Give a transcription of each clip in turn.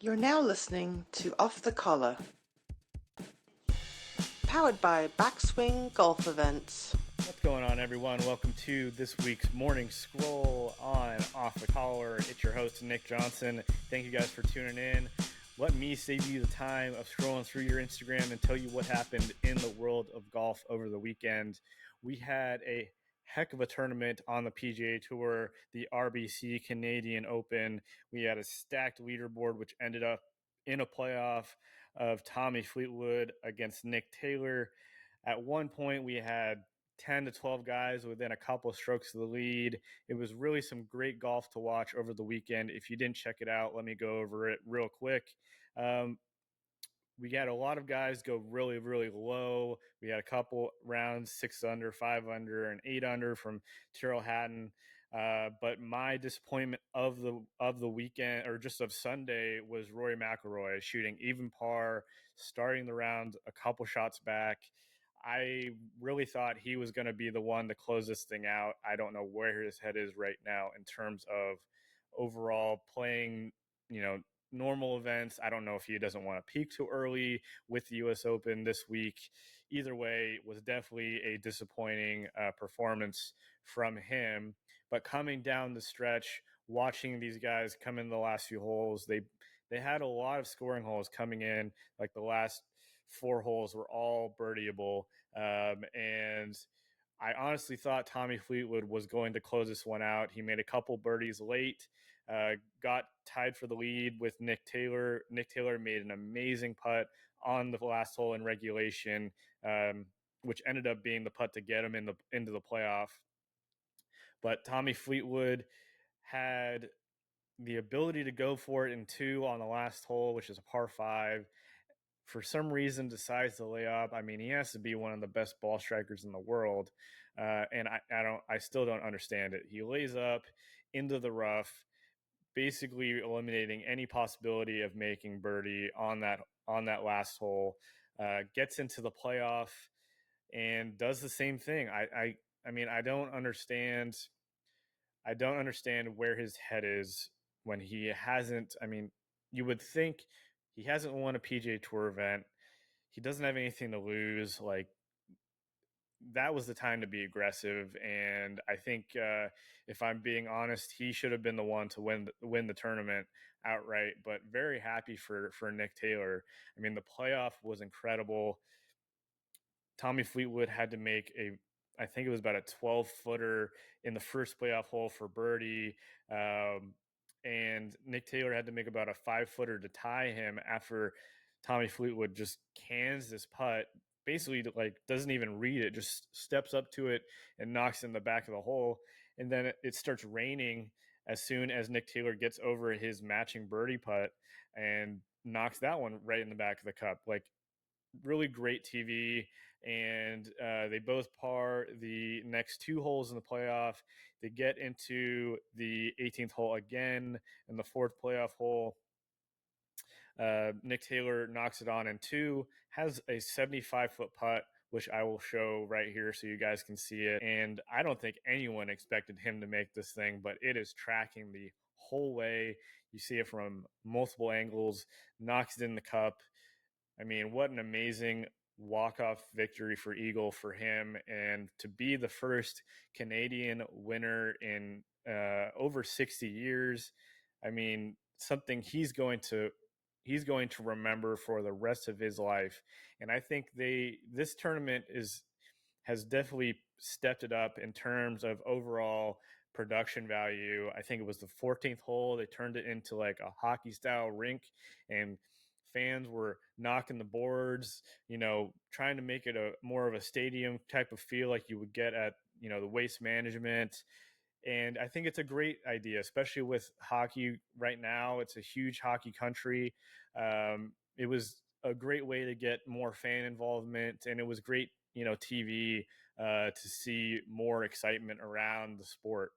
You're now listening to Off the Collar, powered by Backswing Golf Events. What's going on, everyone? Welcome to this week's morning scroll on Off the Collar. It's your host, Nick Johnson. Thank you guys for tuning in. Let me save you the time of scrolling through your Instagram and tell you what happened in the world of golf over the weekend. We had a heck of a tournament on the PGA Tour, the RBC Canadian Open. We had a stacked leaderboard, which ended up in a playoff of Tommy Fleetwood against Nick Taylor. At one point, we had 10 to 12 guys within a couple of strokes of the lead. It was really some great golf to watch over the weekend. If you didn't check it out, let me go over it real quick. We had a lot of guys go really, really low. We had a couple rounds, 6 under, 5 under, and 8 under from Tyrrell Hatton. But my disappointment of the weekend, or just of Sunday, was Rory McIlroy shooting even par, starting the round a couple shots back. I really thought he was going to be the one to close this thing out. I don't know where his head is right now in terms of overall playing, normal events. I don't know if he doesn't want to peak too early with the U.S. Open this week. Either way, it was definitely a disappointing performance from him. But coming down the stretch, watching these guys come in the last few holes, they had a lot of scoring holes coming in. Like the last 4 holes were all birdieable, and I honestly thought Tommy Fleetwood was going to close this one out. He made a couple birdies late, got tied for the lead with Nick Taylor. Nick Taylor made an amazing putt on the last hole in regulation, which ended up being the putt to get him into the playoff. But Tommy Fleetwood had the ability to go for it in 2 on the last hole, which is a par 5. For some reason decides to lay up. I mean, he has to be one of the best ball strikers in the world, and I still don't understand it. He lays up into the rough, basically eliminating any possibility of making birdie on that last hole. Gets into the playoff and does the same thing. I mean, I don't understand. I don't understand where his head is when he hasn't. I mean, you would think he hasn't won a PGA Tour event. He doesn't have anything to lose. Like, that was the time to be aggressive, and I think if I'm being honest, he should have been the one to win the tournament outright. But very happy for Nick Taylor. I mean, the playoff was incredible. Tommy Fleetwood had to make I think it was about a 12-footer in the first playoff hole for birdie. And Nick Taylor had to make about a 5-footer to tie him after Tommy Fleetwood just cans this putt, basically like doesn't even read it, just steps up to it and knocks it in the back of the hole. And then it starts raining as soon as Nick Taylor gets over his matching birdie putt and knocks that one right in the back of the cup. Like, really great TV, and they both par the next 2 holes in the playoff. They get into the 18th hole again, and the 4th playoff hole, Nick Taylor knocks it on in 2, has a 75-foot putt, which I will show right here so you guys can see it. And I don't think anyone expected him to make this thing, but it is tracking the whole way. You see it from multiple angles, knocks it in the cup. I mean, what an amazing walk-off victory for Eagle for him, and to be the first Canadian winner in over 60 years. I mean, something he's going to remember for the rest of his life. And I think this tournament has definitely stepped it up in terms of overall production value. I think it was the 14th hole. They turned it into like a hockey style rink, and fans were knocking the boards, trying to make it a more of a stadium type of feel like you would get at, the Waste Management. And I think it's a great idea, especially with hockey right now. It's a huge hockey country. It was a great way to get more fan involvement, and it was great, TV to see more excitement around the sport.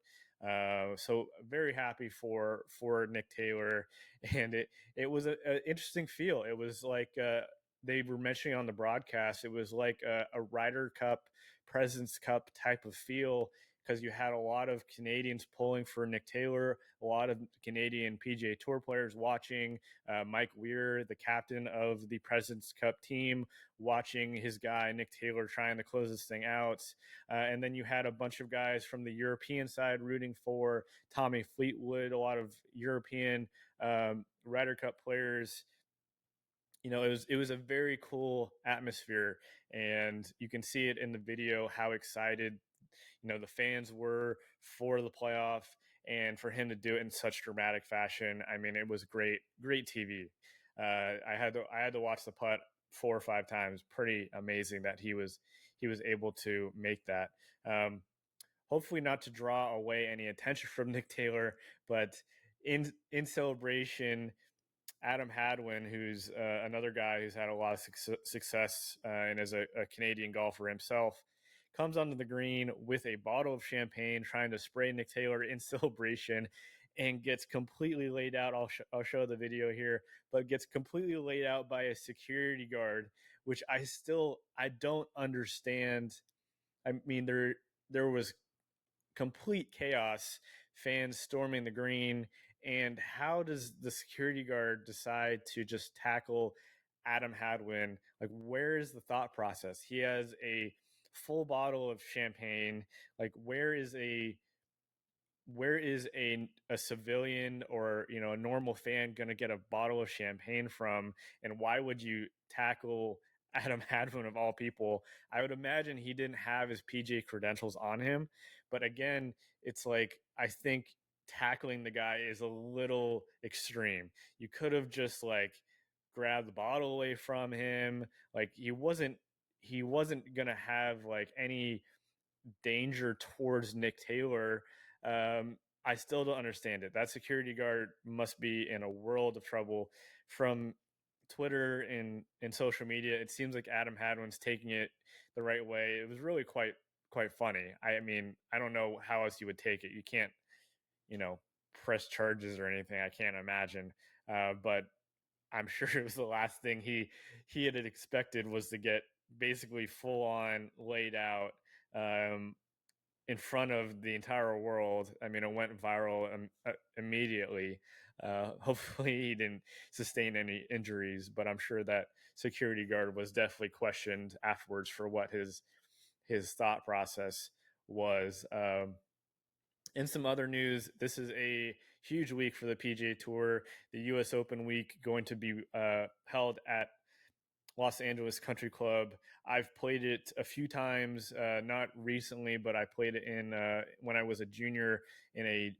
So very happy for Nick Taylor, and it was an interesting feel. It was like they were mentioning on the broadcast. It was like a Ryder Cup, President's Cup type of feel, because you had a lot of Canadians pulling for Nick Taylor, a lot of Canadian PGA Tour players watching, Mike Weir, the captain of the President's Cup team, watching his guy Nick Taylor trying to close this thing out. And then you had a bunch of guys from the European side rooting for Tommy Fleetwood, a lot of European Ryder Cup players. It was a very cool atmosphere, and you can see it in the video how excited the fans were for the playoff, and for him to do it in such dramatic fashion. I mean, it was great TV. I had to watch the putt 4 or 5 times. Pretty amazing that he was able to make that. Hopefully not to draw away any attention from Nick Taylor, but in celebration, Adam Hadwin, who's another guy who's had a lot of success and is a Canadian golfer himself, comes onto the green with a bottle of champagne, trying to spray Nick Taylor in celebration, and gets completely laid out. I'll show the video here, but gets completely laid out by a security guard, which I don't understand. I mean, there was complete chaos, fans storming the green. And how does the security guard decide to just tackle Adam Hadwin? Like, where is the thought process? He has a full bottle of champagne. Like, where is a civilian or a normal fan going to get a bottle of champagne from? And why would you tackle Adam Hadwin of all people? I would imagine he didn't have his PGA credentials on him, but again, it's like, I think tackling the guy is a little extreme. You could have just like grabbed the bottle away from him. Like, he wasn't gonna have like any danger towards Nick Taylor. I still don't understand it. That security guard must be in a world of trouble. From Twitter and social media, it seems like Adam Hadwin's taking it the right way. It was really quite funny. I mean, I don't know how else you would take it. You can't, press charges or anything. I can't imagine. But I'm sure it was the last thing he had expected, was to get basically full on laid out in front of the entire world. I mean, it went viral immediately. Hopefully, he didn't sustain any injuries, but I'm sure that security guard was definitely questioned afterwards for what his thought process was. In some other news, this is a huge week for the PGA Tour. The U.S. Open week going to be held at Los Angeles Country Club. I've played it a few times, not recently, but I played it in when I was a junior in a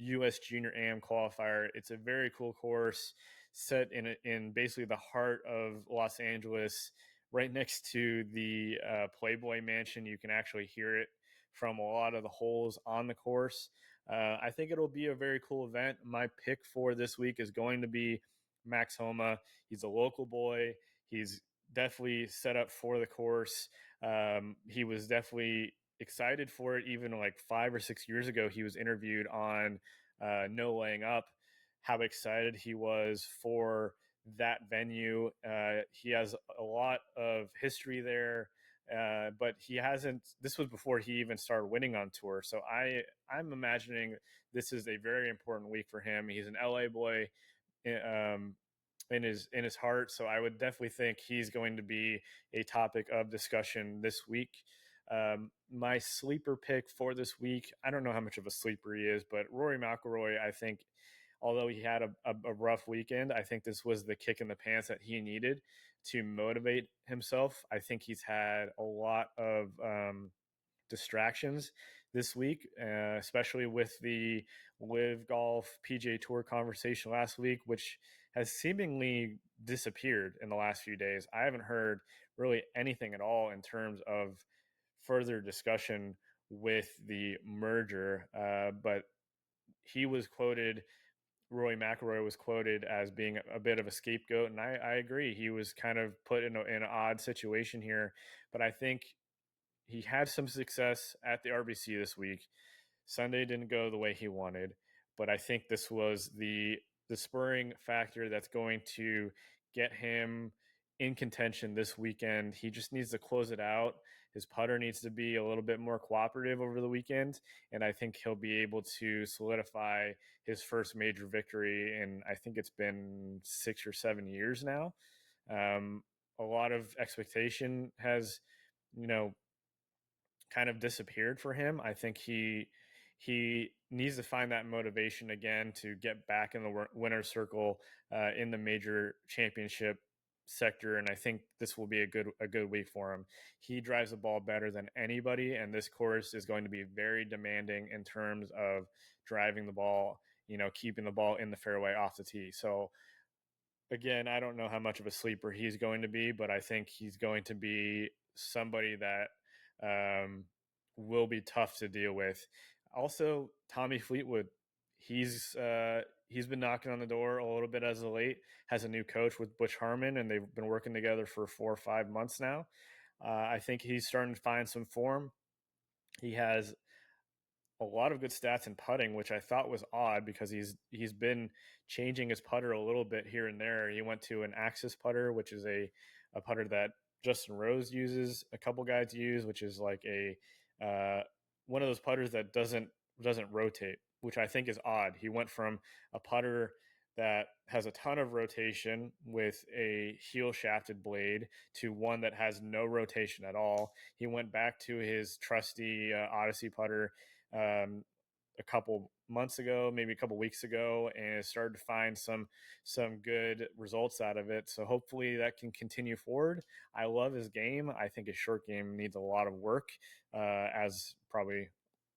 U.S. Junior AM qualifier. It's a very cool course set in basically the heart of Los Angeles, right next to the Playboy Mansion. You can actually hear it from a lot of the holes on the course. I think it'll be a very cool event. My pick for this week is going to be Max Homa. He's a local boy. He's definitely set up for the course. He was definitely excited for it. Even like 5 or 6 years ago, he was interviewed on No Laying Up, how excited he was for that venue. He has a lot of history there. But he hasn't. This was before he even started winning on tour. So I'm imagining this is a very important week for him. He's an LA boy in his heart. So I would definitely think he's going to be a topic of discussion this week. My sleeper pick for this week, I don't know how much of a sleeper he is, but Rory McIlroy, I think, although he had a rough weekend, I think this was the kick in the pants that he needed to motivate himself. I think he's had a lot of distractions this week, especially with the Live Golf PGA Tour conversation last week, which has seemingly disappeared in the last few days. I haven't heard really anything at all in terms of further discussion with the merger, but he was quoted Roy McIlroy was quoted as being a bit of a scapegoat, and I agree. He was kind of put in an odd situation here, but I think he had some success at the RBC this week. Sunday didn't go the way he wanted, but I think this was the spurring factor that's going to get him in contention this weekend. He just needs to close it out. His putter needs to be a little bit more cooperative over the weekend, and I think he'll be able to solidify his first major victory in, I think it's been 6 or 7 years now. A lot of expectation has, you know, kind of disappeared for him. I think he needs to find that motivation again to get back in the winner's circle in the major championship sector, and I think this will be a good week for him. He drives the ball better than anybody, and this course is going to be very demanding in terms of driving the ball, keeping the ball in the fairway off the tee. So again, I don't know how much of a sleeper he's going to be, but I think he's going to be somebody that um, will be tough to deal with. Also, Tommy Fleetwood, he's been knocking on the door a little bit as of late. Has a new coach with Butch Harmon, and they've been working together for 4 or 5 months now. I think he's starting to find some form. He has a lot of good stats in putting, which I thought was odd because he's been changing his putter a little bit here and there. He went to an Axis putter, which is a putter that Justin Rose uses, a couple guys use, which is like a one of those putters that doesn't rotate, which I think is odd. He went from a putter that has a ton of rotation with a heel shafted blade to one that has no rotation at all. He went back to his trusty Odyssey putter a couple months ago, maybe a couple weeks ago, and started to find some good results out of it. So hopefully that can continue forward. I love his game. I think his short game needs a lot of work, as probably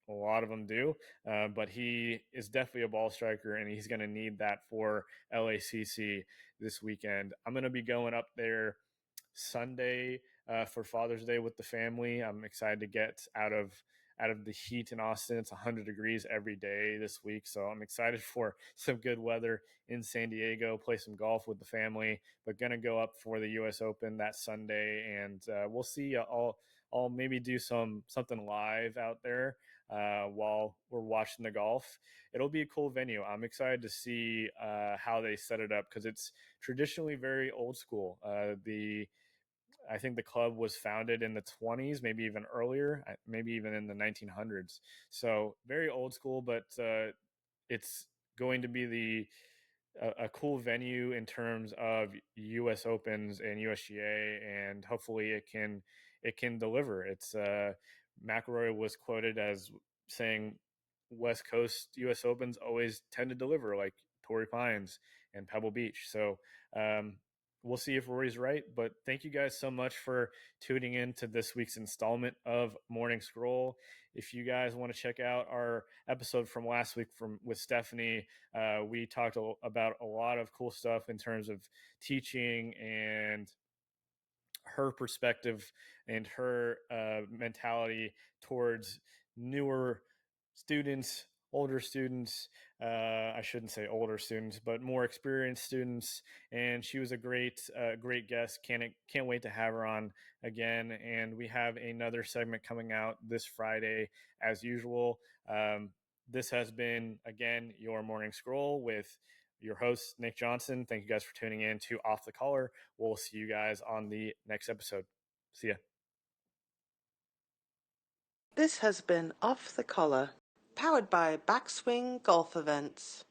a lot of them do, but he is definitely a ball striker, and he's going to need that for LACC this weekend. I'm going to be going up there Sunday for Father's Day with the family. I'm excited to get out of the heat in Austin. It's 100 degrees every day this week, so I'm excited for some good weather in San Diego, play some golf with the family, but gonna go up for the US Open that Sunday, and we'll see. I'll maybe do something live out there while we're watching the golf. It'll be a cool venue. I'm excited to see how they set it up because it's traditionally very old school. I think the club was founded in the 20s, maybe even earlier, maybe even in the 1900s. So very old school, but it's going to be a cool venue in terms of U.S. Opens and USGA, and hopefully it can deliver. It's McIlroy was quoted as saying West Coast U.S. Opens always tend to deliver, like Torrey Pines and Pebble Beach. So we'll see if Rory's right. But thank you guys so much for tuning in to this week's installment of Morning Scroll. If you guys want to check out our episode from last week with Stephanie, we talked about a lot of cool stuff in terms of teaching and her perspective and her mentality towards newer students, older students. I shouldn't say older students, but more experienced students. And she was a great guest. Can't wait to have her on again. And we have another segment coming out this Friday, as usual. This has been again your morning scroll with your host, Nick Johnson. Thank you guys for tuning in to Off the Collar. We'll see you guys on the next episode. See ya. This has been Off the Collar, powered by Backswing Golf Events.